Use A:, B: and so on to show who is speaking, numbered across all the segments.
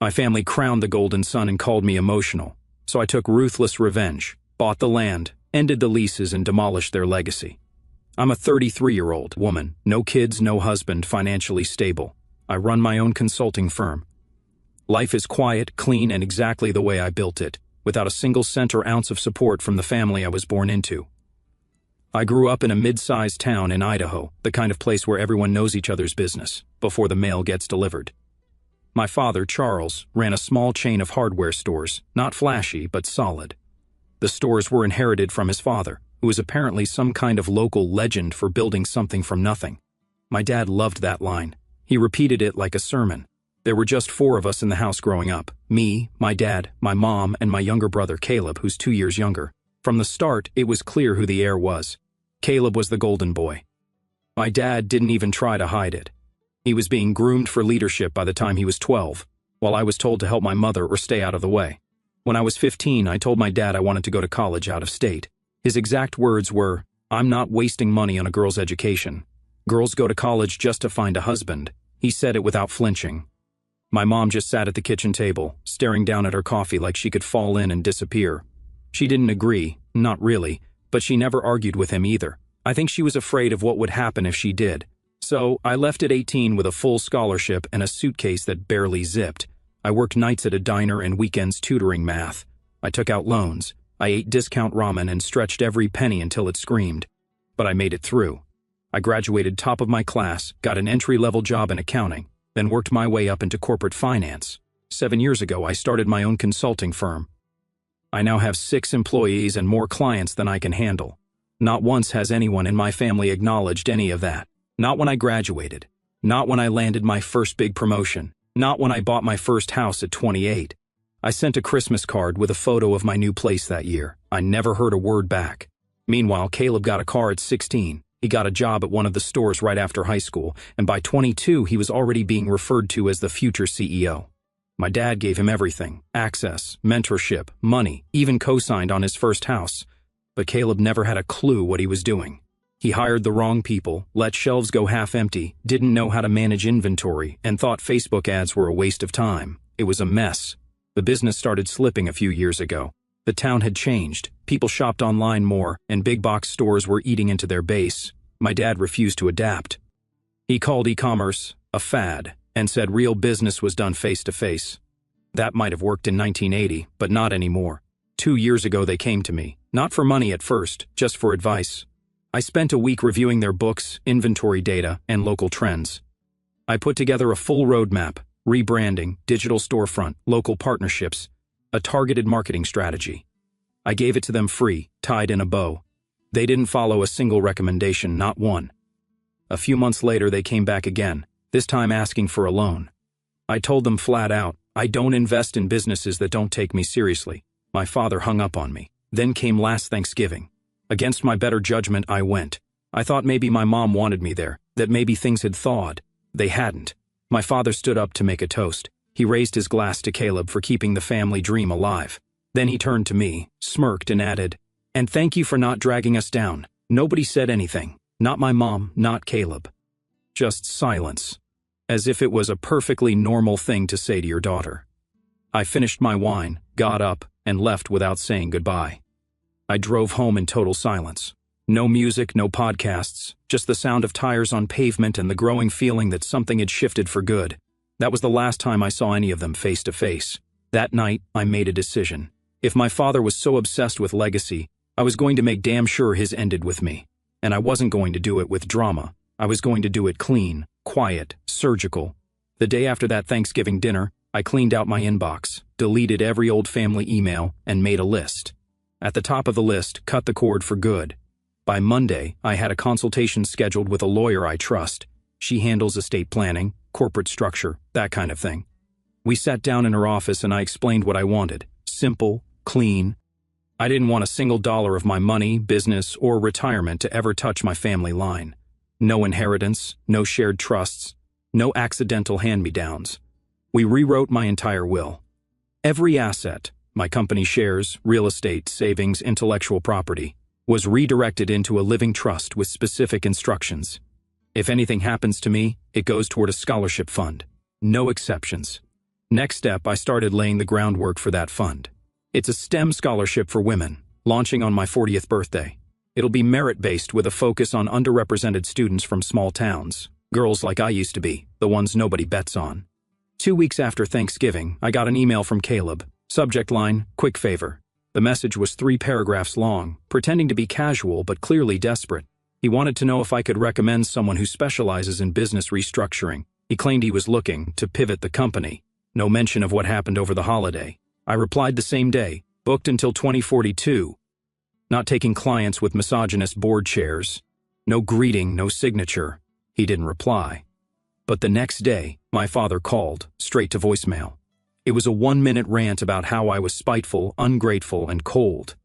A: My family crowned the golden son and called me emotional, so I took ruthless revenge, bought the land, ended the leases, and demolished their legacy. I'm a 33-year-old woman, no kids, no husband, financially stable. I run my own consulting firm. Life is quiet, clean, and exactly the way I built it, without a single cent or ounce of support from the family I was born into. I grew up in a mid-sized town in Idaho, the kind of place where everyone knows each other's business, before the mail gets delivered. My father, Charles, ran a small chain of hardware stores, not flashy, but solid. The stores were inherited from his father, who was apparently some kind of local legend for building something from nothing. My dad loved that line. He repeated it like a sermon. There were just 4 of us in the house growing up: me, my dad, my mom, and my younger brother Caleb, who's 2 years younger. From the start, it was clear who the heir was. Caleb was the golden boy. My dad didn't even try to hide it. He was being groomed for leadership by the time he was 12, while I was told to help my mother or stay out of the way. When I was 15, I told my dad I wanted to go to college out of state. His exact words were, "I'm not wasting money on a girl's education. Girls go to college just to find a husband." He said it without flinching. My mom just sat at the kitchen table, staring down at her coffee like she could fall in and disappear. She didn't agree, not really, but she never argued with him either. I think she was afraid of what would happen if she did. So I left at 18 with a full scholarship and a suitcase that barely zipped. I worked nights at a diner and weekends tutoring math. I took out loans. I ate discount ramen and stretched every penny until it screamed. But I made it through. I graduated top of my class, got an entry-level job in accounting, then worked my way up into corporate finance. 7 years ago, I started my own consulting firm. I now have 6 employees and more clients than I can handle. Not once has anyone in my family acknowledged any of that. Not when I graduated. Not when I landed my first big promotion. Not when I bought my first house at 28. I sent a Christmas card with a photo of my new place that year. I never heard a word back. Meanwhile, Caleb got a car at 16. He got a job at one of the stores right after high school, and by 22, he was already being referred to as the future CEO. My dad gave him everything: access, mentorship, money, even co-signed on his first house. But Caleb never had a clue what he was doing. He hired the wrong people, let shelves go half empty, didn't know how to manage inventory, and thought Facebook ads were a waste of time. It was a mess. The business started slipping a few years ago. The town had changed. People shopped online more, and big box stores were eating into their base. My dad refused to adapt. He called e-commerce a fad and said real business was done face-to-face. That might have worked in 1980, but not anymore. 2 years ago they came to me, not for money at first, just for advice. I spent a week reviewing their books, inventory data, and local trends. I put together a full roadmap: rebranding, digital storefront, local partnerships, a targeted marketing strategy. I gave it to them free, tied in a bow. They didn't follow a single recommendation, not one. A few months later, they came back again, this time asking for a loan. I told them flat out, I don't invest in businesses that don't take me seriously. My father hung up on me. Then came last Thanksgiving. Against my better judgment, I went. I thought maybe my mom wanted me there, that maybe things had thawed. They hadn't. My father stood up to make a toast. He raised his glass to Caleb for keeping the family dream alive. Then he turned to me, smirked, and added, "And thank you for not dragging us down." Nobody said anything. Not my mom, not Caleb. Just silence. As if it was a perfectly normal thing to say to your daughter. I finished my wine, got up, and left without saying goodbye. I drove home in total silence. No music, no podcasts, just the sound of tires on pavement and the growing feeling that something had shifted for good. That was the last time I saw any of them face to face. That night, I made a decision. If my father was so obsessed with legacy, I was going to make damn sure his ended with me. And I wasn't going to do it with drama. I was going to do it clean, quiet, surgical. The day after that Thanksgiving dinner, I cleaned out my inbox, deleted every old family email, and made a list. At the top of the list, cut the cord for good. By Monday, I had a consultation scheduled with a lawyer I trust. She handles estate planning, corporate structure, that kind of thing. We sat down in her office and I explained what I wanted. Simple, clean. I didn't want a single dollar of my money, business, or retirement to ever touch my family line. No inheritance, no shared trusts, no accidental hand-me-downs. We rewrote my entire will. Every asset, my company shares, real estate, savings, intellectual property, was redirected into a living trust with specific instructions. If anything happens to me, it goes toward a scholarship fund. No exceptions. Next step, I started laying the groundwork for that fund. It's a STEM scholarship for women, launching on my 40th birthday. It'll be merit-based with a focus on underrepresented students from small towns, girls like I used to be, the ones nobody bets on. 2 weeks after Thanksgiving, I got an email from Caleb. Subject line, quick favor. The message was 3 paragraphs long, pretending to be casual but clearly desperate. He wanted to know if I could recommend someone who specializes in business restructuring. He claimed he was looking to pivot the company. No mention of what happened over the holiday. I replied the same day, booked until 2042. Not taking clients with misogynist board chairs. No greeting, no signature. He didn't reply. But the next day, my father called, straight to voicemail. It was a 1-minute rant about how I was spiteful, ungrateful, and cold.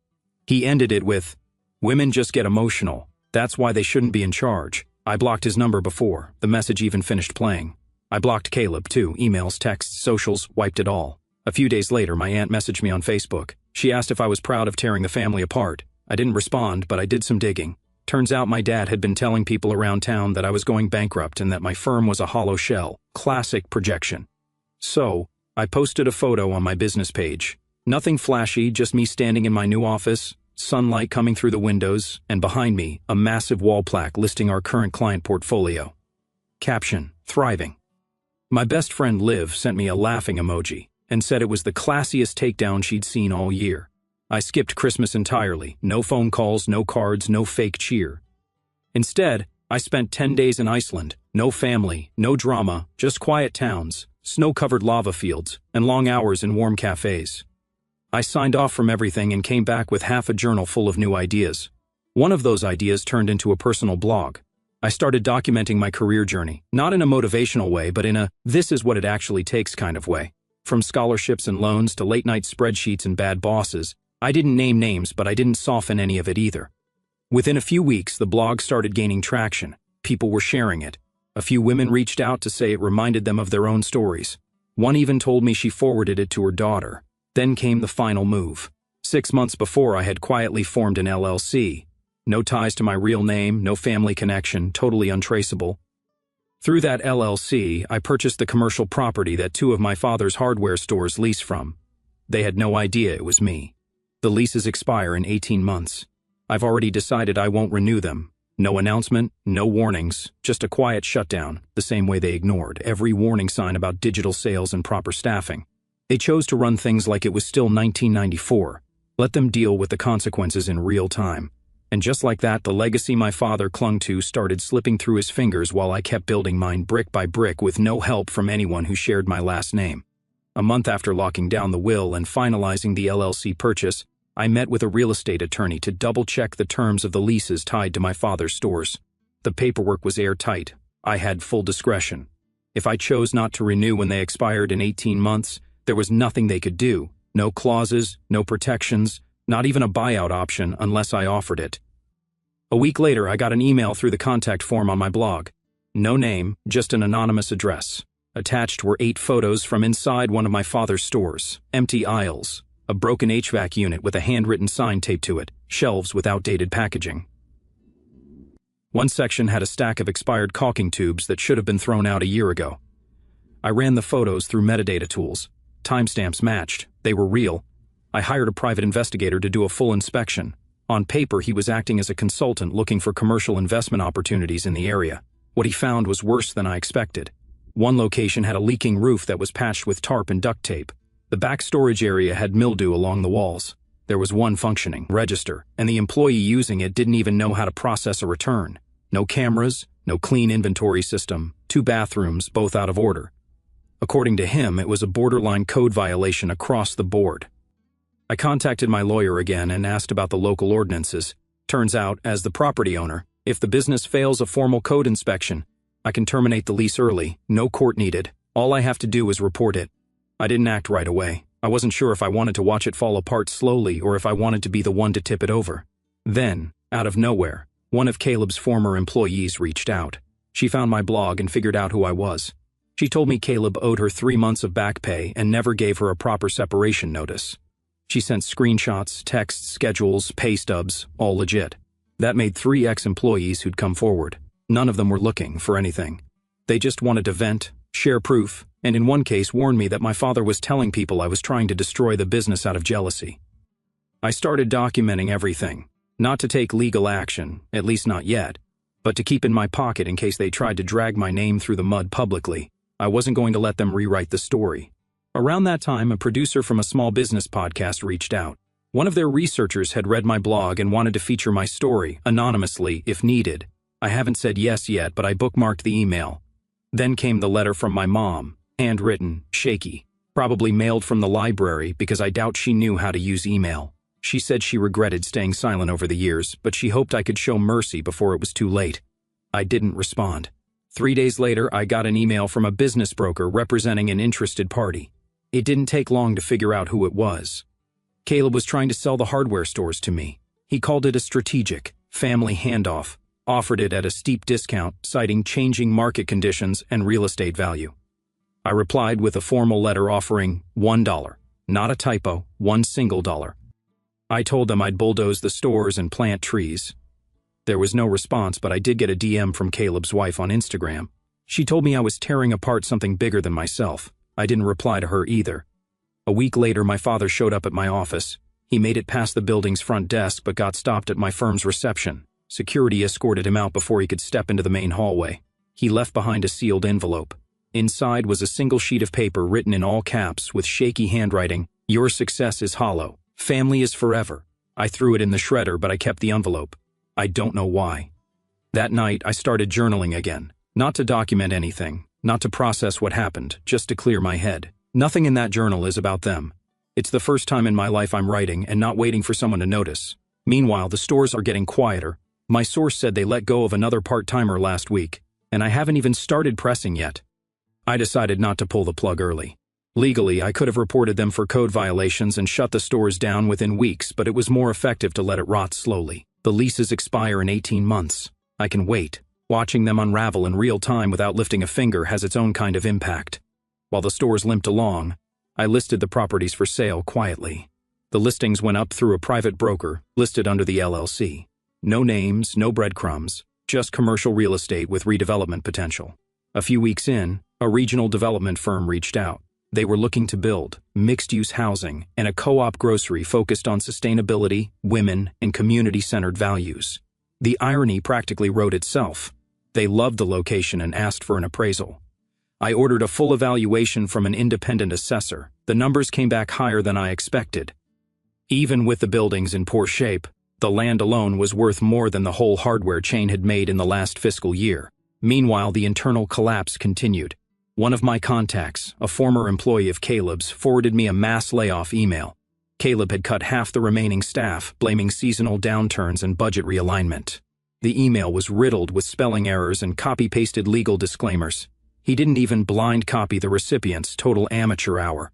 A: He ended it with, "Women just get emotional. That's why they shouldn't be in charge." I blocked his number before the message even finished playing. I blocked Caleb too, emails, texts, socials, wiped it all. A few days later, my aunt messaged me on Facebook. She asked if I was proud of tearing the family apart. I didn't respond, but I did some digging. Turns out my dad had been telling people around town that I was going bankrupt and that my firm was a hollow shell. Classic projection. So, I posted a photo on my business page. Nothing flashy, just me standing in my new office, sunlight coming through the windows, and behind me, a massive wall plaque listing our current client portfolio. Caption, thriving. My best friend Liv sent me a laughing emoji and said it was the classiest takedown she'd seen all year. I skipped Christmas entirely. No phone calls, no cards, no fake cheer. Instead, I spent 10 days in Iceland. No family, no drama, just quiet towns, snow-covered lava fields, and long hours in warm cafes. I signed off from everything and came back with half a journal full of new ideas. One of those ideas turned into a personal blog. I started documenting my career journey, not in a motivational way, but in a "this is what it actually takes" kind of way. From scholarships and loans to late-night spreadsheets and bad bosses, I didn't name names, but I didn't soften any of it either. Within a few weeks, the blog started gaining traction. People were sharing it. A few women reached out to say it reminded them of their own stories. One even told me she forwarded it to her daughter. Then came the final move. 6 months before, I had quietly formed an LLC. No ties to my real name, no family connection, totally untraceable. Through that LLC, I purchased the commercial property that 2 of my father's hardware stores leased from. They had no idea it was me. The leases expire in 18 months. I've already decided I won't renew them. No announcement, no warnings, just a quiet shutdown, the same way they ignored every warning sign about digital sales and proper staffing. They chose to run things like it was still 1994. Let them deal with the consequences in real time. And just like that, the legacy my father clung to started slipping through his fingers while I kept building mine brick by brick with no help from anyone who shared my last name. A month after locking down the will and finalizing the LLC purchase, I met with a real estate attorney to double-check the terms of the leases tied to my father's stores. The paperwork was airtight. I had full discretion. If I chose not to renew when they expired in 18 months, there was nothing they could do. No clauses, no protections, not even a buyout option unless I offered it. A week later, I got an email through the contact form on my blog. No name, just an anonymous address. Attached were 8 photos from inside one of my father's stores. Empty aisles, a broken HVAC unit with a handwritten sign taped to it, shelves with outdated packaging. One section had a stack of expired caulking tubes that should have been thrown out a year ago. I ran the photos through metadata tools. Timestamps matched. They were real. I hired a private investigator to do a full inspection. On paper, he was acting as a consultant looking for commercial investment opportunities in the area. What he found was worse than I expected. One location had a leaking roof that was patched with tarp and duct tape. The back storage area had mildew along the walls. There was one functioning register, and the employee using it didn't even know how to process a return. No cameras, no clean inventory system, 2 bathrooms, both out of order. According to him, it was a borderline code violation across the board. I contacted my lawyer again and asked about the local ordinances. Turns out, as the property owner, if the business fails a formal code inspection, I can terminate the lease early, no court needed. All I have to do is report it. I didn't act right away. I wasn't sure if I wanted to watch it fall apart slowly or if I wanted to be the one to tip it over. Then, out of nowhere, one of Caleb's former employees reached out. She found my blog and figured out who I was. She told me Caleb owed her 3 months of back pay and never gave her a proper separation notice. She sent screenshots, texts, schedules, pay stubs, all legit. That made 3 ex-employees who'd come forward. None of them were looking for anything. They just wanted to vent, share proof, and in one case warned me that my father was telling people I was trying to destroy the business out of jealousy. I started documenting everything, not to take legal action, at least not yet, but to keep in my pocket in case they tried to drag my name through the mud publicly. I wasn't going to let them rewrite the story. Around that time, a producer from a small business podcast reached out. One of their researchers had read my blog and wanted to feature my story, anonymously, if needed. I haven't said yes yet, but I bookmarked the email. Then came the letter from my mom, handwritten, shaky, probably mailed from the library because I doubt she knew how to use email. She said she regretted staying silent over the years, but she hoped I could show mercy before it was too late. I didn't respond. 3 days later, I got an email from a business broker representing an interested party. It didn't take long to figure out who it was. Caleb was trying to sell the hardware stores to me. He called it a strategic, family handoff, offered it at a steep discount, citing changing market conditions and real estate value. I replied with a formal letter offering $1, not a typo, $1 single. I told them I'd bulldoze the stores and plant trees. There was no response, but I did get a DM from Caleb's wife on Instagram. She told me I was tearing apart something bigger than myself. I didn't reply to her either. A week later, my father showed up at my office. He made it past the building's front desk but got stopped at my firm's reception. Security escorted him out before he could step into the main hallway. He left behind a sealed envelope. Inside was a single sheet of paper written in all caps with shaky handwriting, "Your success is hollow. Family is forever." I threw it in the shredder, but I kept the envelope. I don't know why. That night, I started journaling again. Not to document anything, not to process what happened, just to clear my head. Nothing in that journal is about them. It's the first time in my life I'm writing and not waiting for someone to notice. Meanwhile, the stores are getting quieter. My source said they let go of another part-timer last week, and I haven't even started pressing yet. I decided not to pull the plug early. Legally, I could have reported them for code violations and shut the stores down within weeks, but it was more effective to let it rot slowly. The leases expire in 18 months. I can wait. Watching them unravel in real time without lifting a finger has its own kind of impact. While the stores limped along, I listed the properties for sale quietly. The listings went up through a private broker, listed under the LLC. No names, no breadcrumbs, just commercial real estate with redevelopment potential. A few weeks in, a regional development firm reached out. They were looking to build mixed-use housing and a co-op grocery focused on sustainability, women, and community-centered values. The irony practically wrote itself. They loved the location and asked for an appraisal. I ordered a full evaluation from an independent assessor. The numbers came back higher than I expected. Even with the buildings in poor shape, the land alone was worth more than the whole hardware chain had made in the last fiscal year. Meanwhile, the internal collapse continued. One of my contacts, a former employee of Caleb's, forwarded me a mass layoff email. Caleb had cut half the remaining staff, blaming seasonal downturns and budget realignment. The email was riddled with spelling errors and copy-pasted legal disclaimers. He didn't even blind copy the recipient's total amateur hour.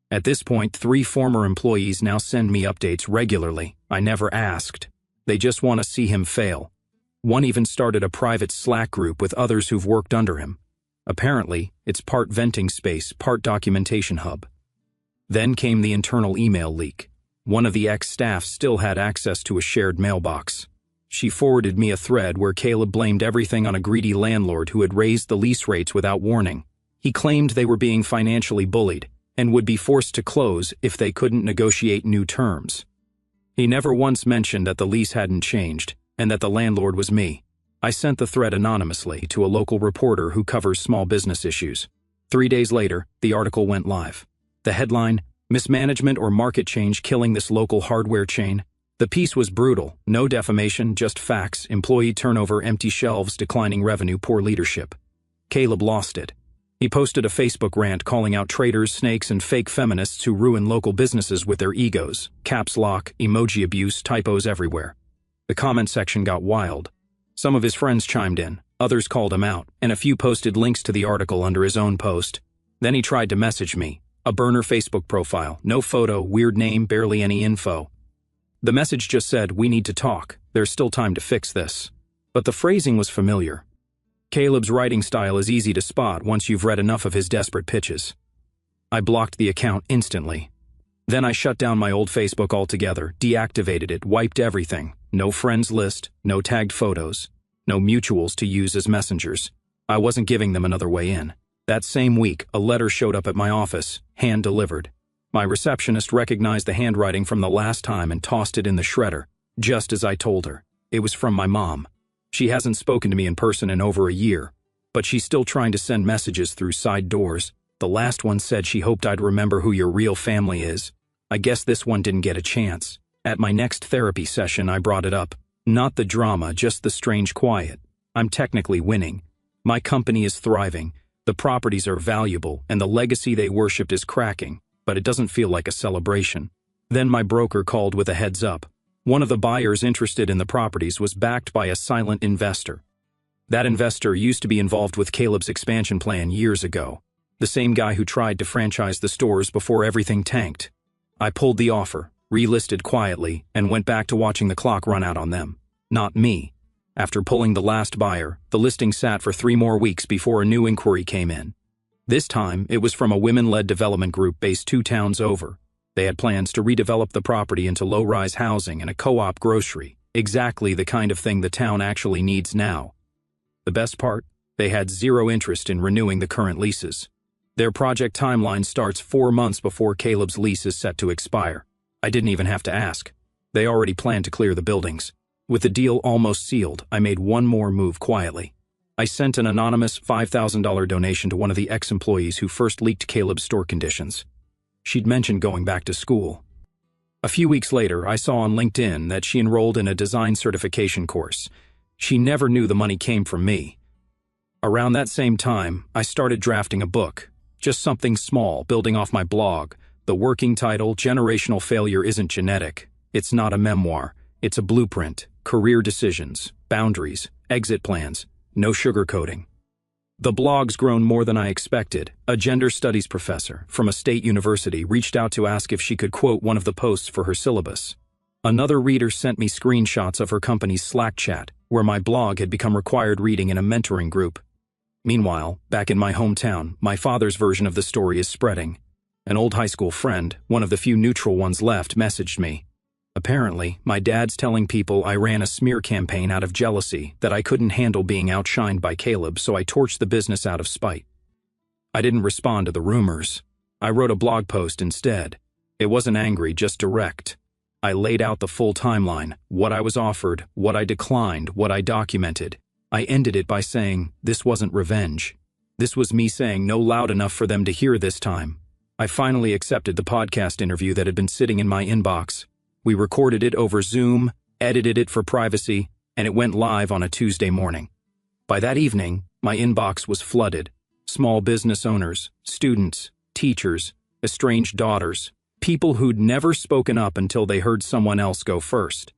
A: At this point, 3 former employees now send me updates regularly. I never asked. They just want to see him fail. One even started a private Slack group with others who've worked under him. Apparently, it's part venting space, part documentation hub. Then came the internal email leak. One of the ex-staff still had access to a shared mailbox. She forwarded me a thread where Caleb blamed everything on a greedy landlord who had raised the lease rates without warning. He claimed they were being financially bullied and would be forced to close if they couldn't negotiate new terms. He never once mentioned that the lease hadn't changed and that the landlord was me. I sent the thread anonymously to a local reporter who covers small business issues. 3 days later, the article went live. The headline, "Mismanagement or Market Change Killing This Local Hardware Chain." The piece was brutal. No defamation, just facts: employee turnover, empty shelves, declining revenue, poor leadership. Caleb lost it. He posted a Facebook rant calling out traitors, snakes, and fake feminists who ruin local businesses with their egos. Caps lock, emoji abuse, typos everywhere. The comment section got wild. Some of his friends chimed in, others called him out, and a few posted links to the article under his own post. Then he tried to message me. A burner Facebook profile, no photo, weird name, barely any info. The message just said, "We need to talk. There's still time to fix this." But the phrasing was familiar. Caleb's writing style is easy to spot once you've read enough of his desperate pitches. I blocked the account instantly. Then I shut down my old Facebook altogether, deactivated it, wiped everything. No friends list, no tagged photos, no mutuals to use as messengers. I wasn't giving them another way in. That same week, a letter showed up at my office, hand-delivered. My receptionist recognized the handwriting from the last time and tossed it in the shredder, just as I told her. It was from my mom. She hasn't spoken to me in person in over a year, but she's still trying to send messages through side doors. The last one said she hoped I'd remember who your real family is. I guess this one didn't get a chance. At my next therapy session, I brought it up. Not the drama, just the strange quiet. I'm technically winning. My company is thriving. The properties are valuable, and the legacy they worshipped is cracking, but it doesn't feel like a celebration. Then my broker called with a heads up. One of the buyers interested in the properties was backed by a silent investor. That investor used to be involved with Caleb's expansion plan years ago. The same guy who tried to franchise the stores before everything tanked. I pulled the offer, relisted quietly, and went back to watching the clock run out on them. Not me. After pulling the last buyer, the listing sat for 3 more weeks before a new inquiry came in. This time, it was from a women-led development group based 2 towns over. They had plans to redevelop the property into low-rise housing and a co-op grocery, exactly the kind of thing the town actually needs now. The best part? They had zero interest in renewing the current leases. Their project timeline starts 4 months before Caleb's lease is set to expire. I didn't even have to ask. They already planned to clear the buildings. With the deal almost sealed, I made one more move quietly. I sent an anonymous $5,000 donation to one of the ex-employees who first leaked Caleb's store conditions. She'd mentioned going back to school. A few weeks later, I saw on LinkedIn that she enrolled in a design certification course. She never knew the money came from me. Around that same time, I started drafting a book. Just something small, building off my blog. The working title, Generational Failure Isn't Genetic. It's not a memoir. It's a blueprint. Career decisions, boundaries, exit plans, no sugarcoating. The blog's grown more than I expected. A gender studies professor from a state university reached out to ask if she could quote one of the posts for her syllabus. Another reader sent me screenshots of her company's Slack chat, where my blog had become required reading in a mentoring group. Meanwhile, back in my hometown, my father's version of the story is spreading. An old high school friend, one of the few neutral ones left, messaged me. Apparently, my dad's telling people I ran a smear campaign out of jealousy, that I couldn't handle being outshined by Caleb, so I torched the business out of spite. I didn't respond to the rumors. I wrote a blog post instead. It wasn't angry, just direct. I laid out the full timeline, what I was offered, what I declined, what I documented. I ended it by saying, this wasn't revenge. This was me saying no loud enough for them to hear this time. I finally accepted the podcast interview that had been sitting in my inbox. We recorded it over Zoom, edited it for privacy, and it went live on a Tuesday morning. By that evening, my inbox was flooded. Small business owners, students, teachers, estranged daughters, people who'd never spoken up until they heard someone else go first.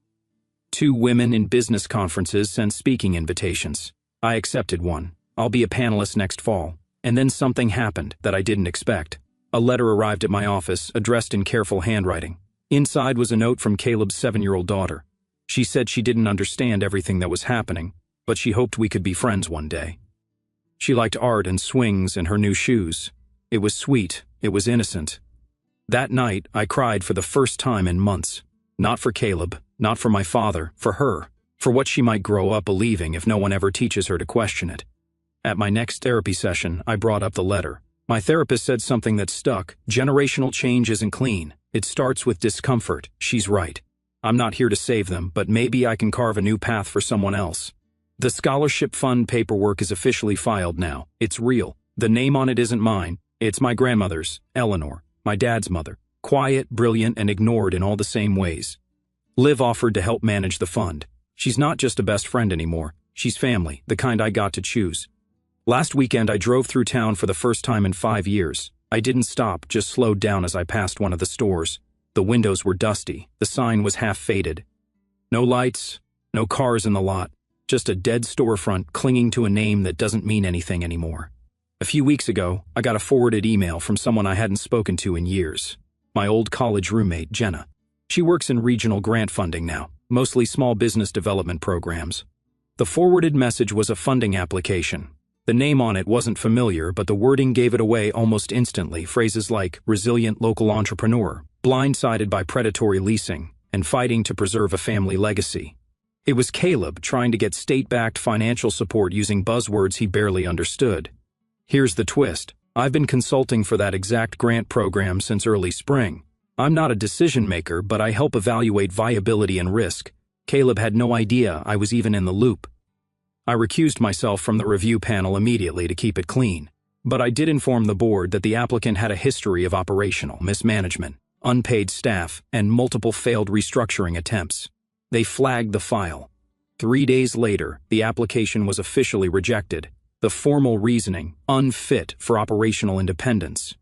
A: 2 women in business conferences sent speaking invitations. I accepted one. I'll be a panelist next fall. And then something happened that I didn't expect. A letter arrived at my office, addressed in careful handwriting. Inside was a note from Caleb's 7-year-old daughter. She said she didn't understand everything that was happening, but she hoped we could be friends one day. She liked art and swings and her new shoes. It was sweet. It was innocent. That night, I cried for the first time in months. Not for Caleb, not for my father, for her, for what she might grow up believing if no one ever teaches her to question it. At my next therapy session, I brought up the letter. My therapist said something that stuck. Generational change isn't clean. It starts with discomfort. She's right. I'm not here to save them, but maybe I can carve a new path for someone else. The scholarship fund paperwork is officially filed now. It's real. The name on it isn't mine. It's my grandmother's, Eleanor, my dad's mother. Quiet, brilliant, and ignored in all the same ways. Liv offered to help manage the fund. She's not just a best friend anymore. She's family, the kind I got to choose. Last weekend, I drove through town for the first time in 5 years. I didn't stop, just slowed down as I passed one of the stores. The windows were dusty. The sign was half faded. No lights, no cars in the lot. Just a dead storefront clinging to a name that doesn't mean anything anymore. A few weeks ago, I got a forwarded email from someone I hadn't spoken to in years. My old college roommate, Jenna. She works in regional grant funding now, mostly small business development programs. The forwarded message was a funding application. The name on it wasn't familiar, but the wording gave it away almost instantly. Phrases like resilient local entrepreneur, blindsided by predatory leasing, and fighting to preserve a family legacy. It was Caleb trying to get state-backed financial support using buzzwords he barely understood. Here's the twist. I've been consulting for that exact grant program since early spring. I'm not a decision maker, but I help evaluate viability and risk. Caleb had no idea I was even in the loop. I recused myself from the review panel immediately to keep it clean. But I did inform the board that the applicant had a history of operational mismanagement, unpaid staff, and multiple failed restructuring attempts. They flagged the file. 3 days later, the application was officially rejected. The formal reasoning, unfit for operational independence.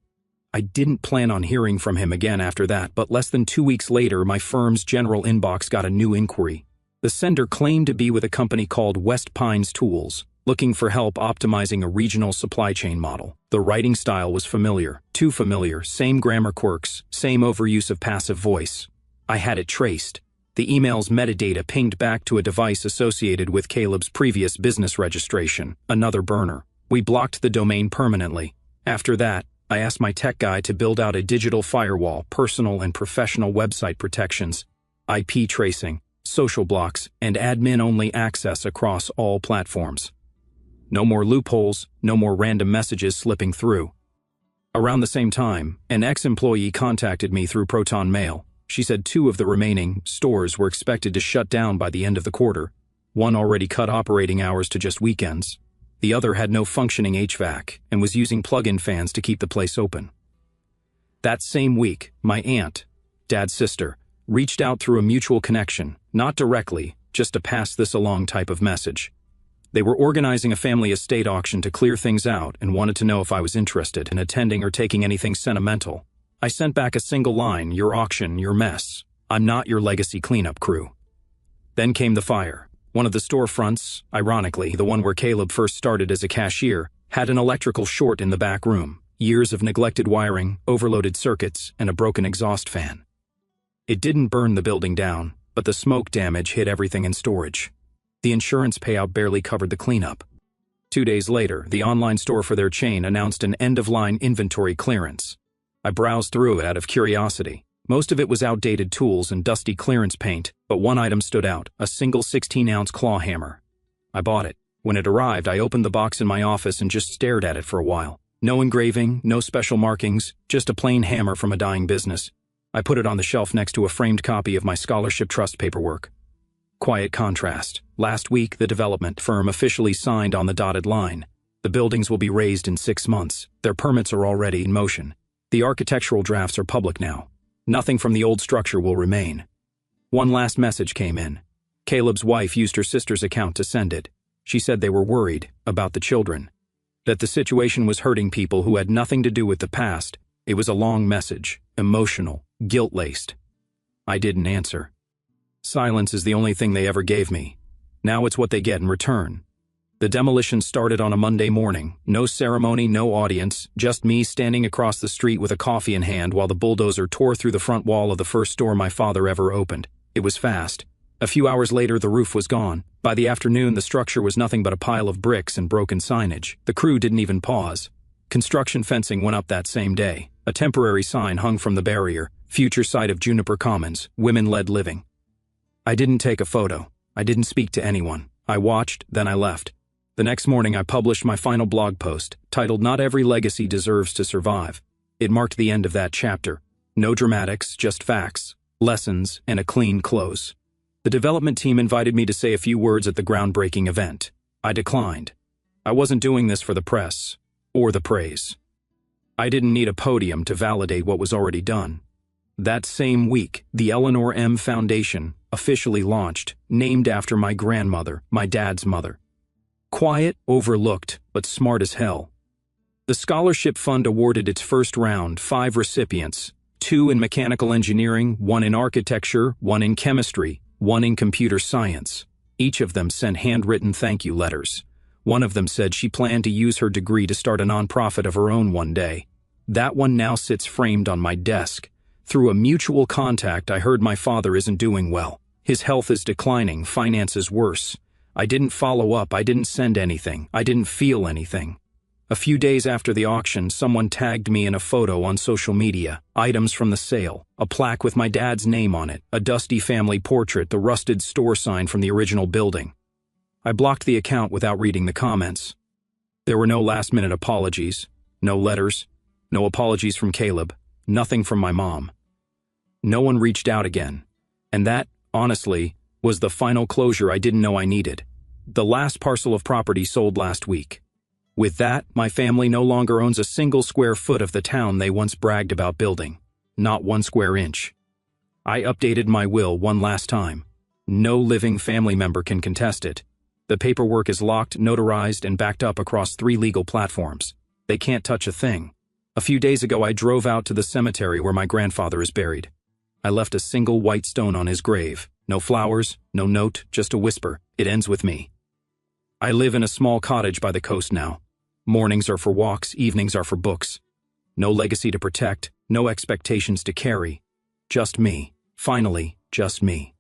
A: I didn't plan on hearing from him again after that, but less than 2 weeks later, my firm's general inbox got a new inquiry. The sender claimed to be with a company called West Pines Tools, looking for help optimizing a regional supply chain model. The writing style was familiar, too familiar, same grammar quirks, same overuse of passive voice. I had it traced. The email's metadata pinged back to a device associated with Caleb's previous business registration, another burner. We blocked the domain permanently. After that, I asked my tech guy to build out a digital firewall, personal and professional website protections, IP tracing, social blocks, and admin-only access across all platforms. No more loopholes, no more random messages slipping through. Around the same time, an ex-employee contacted me through Proton Mail. She said 2 of the remaining stores were expected to shut down by the end of the quarter. One already cut operating hours to just weekends. The other had no functioning HVAC and was using plug-in fans to keep the place open. That same week, my aunt, Dad's sister, reached out through a mutual connection, not directly, just a pass this along type of message. They were organizing a family estate auction to clear things out and wanted to know if I was interested in attending or taking anything sentimental. I sent back a single line, your auction, your mess. I'm not your legacy cleanup crew. Then came the fire. One of the storefronts, ironically, the one where Caleb first started as a cashier, had an electrical short in the back room, years of neglected wiring, overloaded circuits, and a broken exhaust fan. It didn't burn the building down, but the smoke damage hit everything in storage. The insurance payout barely covered the cleanup. 2 days later, the online store for their chain announced an end-of-line inventory clearance. I browsed through it out of curiosity. Most of it was outdated tools and dusty clearance paint, but one item stood out, a single 16-ounce claw hammer. I bought it. When it arrived, I opened the box in my office and just stared at it for a while. No engraving, no special markings, just a plain hammer from a dying business. I put it on the shelf next to a framed copy of my scholarship trust paperwork. Quiet contrast. Last week, the development firm officially signed on the dotted line. The buildings will be raised in 6 months. Their permits are already in motion. The architectural drafts are public now. Nothing from the old structure will remain. One last message came in. Caleb's wife used her sister's account to send it. She said they were worried about the children. That the situation was hurting people who had nothing to do with the past. It was a long message, emotional, guilt-laced. I didn't answer. Silence is the only thing they ever gave me. Now it's what they get in return. The demolition started on a Monday morning. No ceremony, no audience, just me standing across the street with a coffee in hand while the bulldozer tore through the front wall of the first store my father ever opened. It was fast. A few hours later, the roof was gone. By the afternoon, the structure was nothing but a pile of bricks and broken signage. The crew didn't even pause. Construction fencing went up that same day. A temporary sign hung from the barrier, future site of Juniper Commons, women-led living. I didn't take a photo. I didn't speak to anyone. I watched, then I left. The next morning, I published my final blog post, titled Not Every Legacy Deserves to Survive. It marked the end of that chapter. No dramatics, just facts, lessons, and a clean close. The development team invited me to say a few words at the groundbreaking event. I declined. I wasn't doing this for the press, or the praise. I didn't need a podium to validate what was already done. That same week, the Eleanor M. Foundation officially launched, named after my grandmother, my dad's mother. Quiet, overlooked, but smart as hell. The scholarship fund awarded its first round 5 recipients, 2 in mechanical engineering, 1 in architecture, 1 in chemistry, 1 in computer science. Each of them sent handwritten thank you letters. One of them said she planned to use her degree to start a nonprofit of her own one day. That one now sits framed on my desk. Through a mutual contact, I heard my father isn't doing well. His health is declining, finances worse. I didn't follow up, I didn't send anything, I didn't feel anything. A few days after the auction, someone tagged me in a photo on social media, items from the sale, a plaque with my dad's name on it, a dusty family portrait, the rusted store sign from the original building. I blocked the account without reading the comments. There were no last-minute apologies, no letters, no apologies from Caleb, nothing from my mom. No one reached out again. And that, honestly, was the final closure I didn't know I needed. The last parcel of property sold last week. With that, my family no longer owns a single square foot of the town they once bragged about building. Not 1 square inch. I updated my will one last time. No living family member can contest it. The paperwork is locked, notarized, and backed up across 3 legal platforms. They can't touch a thing. A few days ago, I drove out to the cemetery where my grandfather is buried. I left a single white stone on his grave. No flowers, no note, just a whisper. It ends with me. I live in a small cottage by the coast now. Mornings are for walks, evenings are for books. No legacy to protect, no expectations to carry. Just me. Finally, just me.